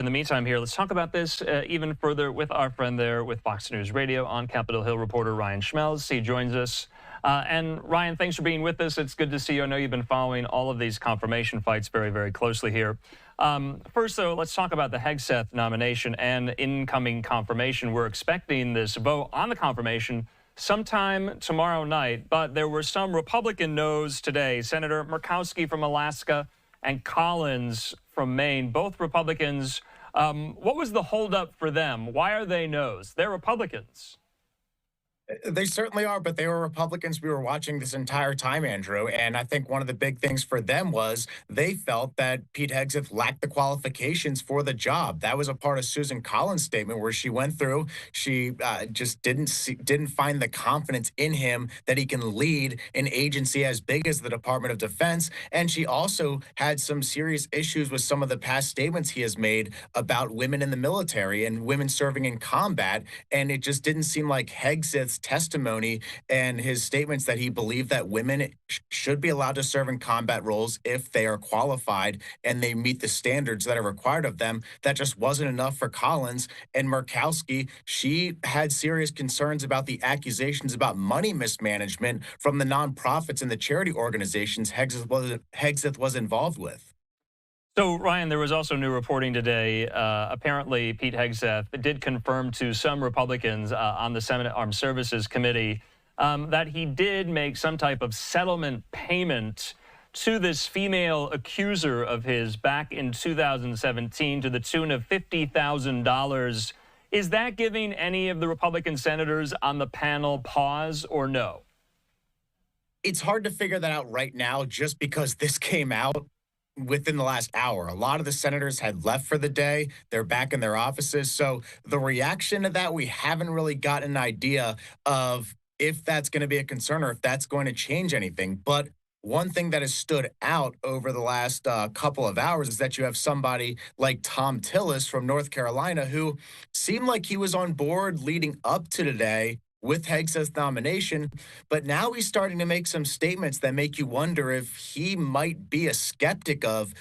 In the meantime here, let's talk about this even further with our friend there with Fox News Radio on Capitol Hill, reporter Ryan Schmelz. He joins us. And Ryan, thanks for being with us. It's good to see you. I know you've been following all of these confirmation fights very, very closely here. First, though, let's talk about the Hegseth nomination and incoming confirmation. We're expecting this vote on the confirmation sometime tomorrow night, but there were some Republican no's today. Senator Murkowski from Alaska and Collins from Maine, both Republicans. What was the holdup for them? Why are they no's? They're Republicans. They certainly are, but they were Republicans we were watching this entire time, Andrew. And I think one of the big things for them was they felt that Pete Hegseth lacked the qualifications for the job. That was a part of Susan Collins' statement where she went through. She just didn't find the confidence in him that he can lead an agency as big as the Department of Defense. And she also had some serious issues with some of the past statements he has made about women in the military and women serving in combat. And it just didn't seem like Hegseth's testimony and his statements that he believed that women should be allowed to serve in combat roles if they are qualified and they meet the standards that are required of them. That just wasn't enough for Collins. And Murkowski, she had serious concerns about the accusations about money mismanagement from the nonprofits and the charity organizations Hegseth was involved with. So, Ryan, there was also new reporting today. Apparently, Pete Hegseth did confirm to some Republicans on the Senate Armed Services Committee that he did make some type of settlement payment to this female accuser of his back in 2017 to the tune of $50,000. Is that giving any of the Republican senators on the panel pause or no? It's hard to figure that out right now just because this came out within the last hour. A lot of the senators had left for the day. They're back in their offices. So the reaction to that, we haven't really gotten an idea of if that's going to be a concern or if that's going to change anything. But one thing that has stood out over the last couple of hours is that you have somebody like Tom Tillis from North Carolina who seemed like he was on board leading up to today with Hegseth's nomination, but now he's starting to make some statements that make you wonder if he might be a skeptic of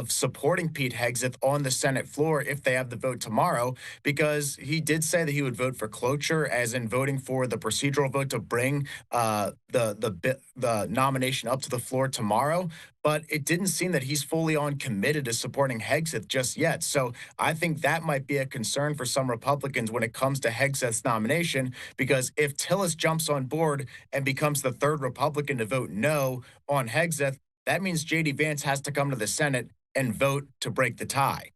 supporting Pete Hegseth on the Senate floor if they have the vote tomorrow, because he did say that he would vote for cloture, as in voting for the procedural vote to bring the nomination up to the floor tomorrow. But it didn't seem that he's fully on committed to supporting Hegseth just yet. So I think that might be a concern for some Republicans when it comes to Hegseth's nomination, because if Tillis jumps on board and becomes the third Republican to vote no on Hegseth, that means J.D. Vance has to come to the Senate and vote to break the tie.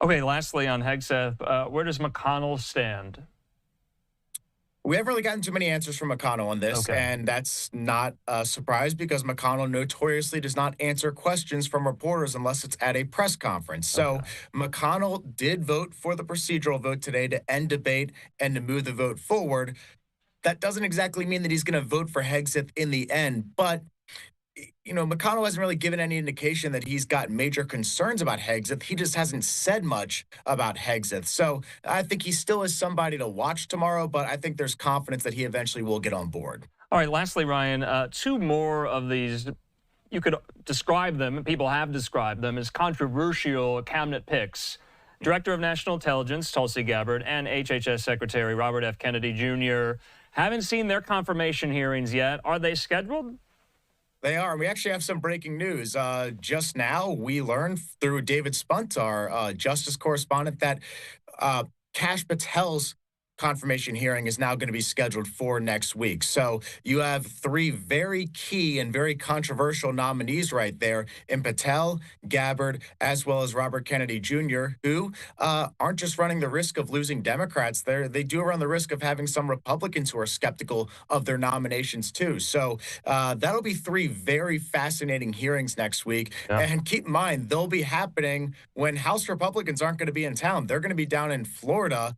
Okay, lastly on Hegseth, where does McConnell stand? We haven't really gotten too many answers from McConnell on this, okay, and that's not a surprise because McConnell notoriously does not answer questions from reporters unless it's at a press conference. So McConnell did vote for the procedural vote today to end debate and to move the vote forward. That doesn't exactly mean that he's going to vote for Hegseth in the end, but McConnell hasn't really given any indication that he's got major concerns about Hegseth. He just hasn't said much about Hegseth. So I think he still is somebody to watch tomorrow, but I think there's confidence that he eventually will get on board. All right, lastly, Ryan, two more of these, you could describe them, people have described them as controversial cabinet picks. Director of National Intelligence, Tulsi Gabbard, and HHS Secretary Robert F. Kennedy Jr. haven't seen their confirmation hearings yet. Are they scheduled? They are. We actually have some breaking news. Just now, we learned through David Spunt, our justice correspondent, that Kash Patel's confirmation hearing is now going to be scheduled for next week. So you have three very key and very controversial nominees right there in Patel, Gabbard, as well as Robert Kennedy Jr., who aren't just running the risk of losing Democrats. They do run the risk of having some Republicans who are skeptical of their nominations too. So that'll be three very fascinating hearings next week. Yeah. And keep in mind, they'll be happening when House Republicans aren't going to be in town. They're going to be down in Florida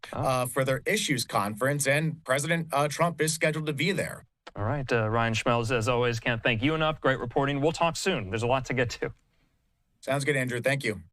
for their issues conference, and President Trump is scheduled to be there. All right, Ryan Schmelz, as always, can't thank you enough. Great reporting. We'll talk soon. There's a lot to get to. Sounds good, Andrew. Thank you.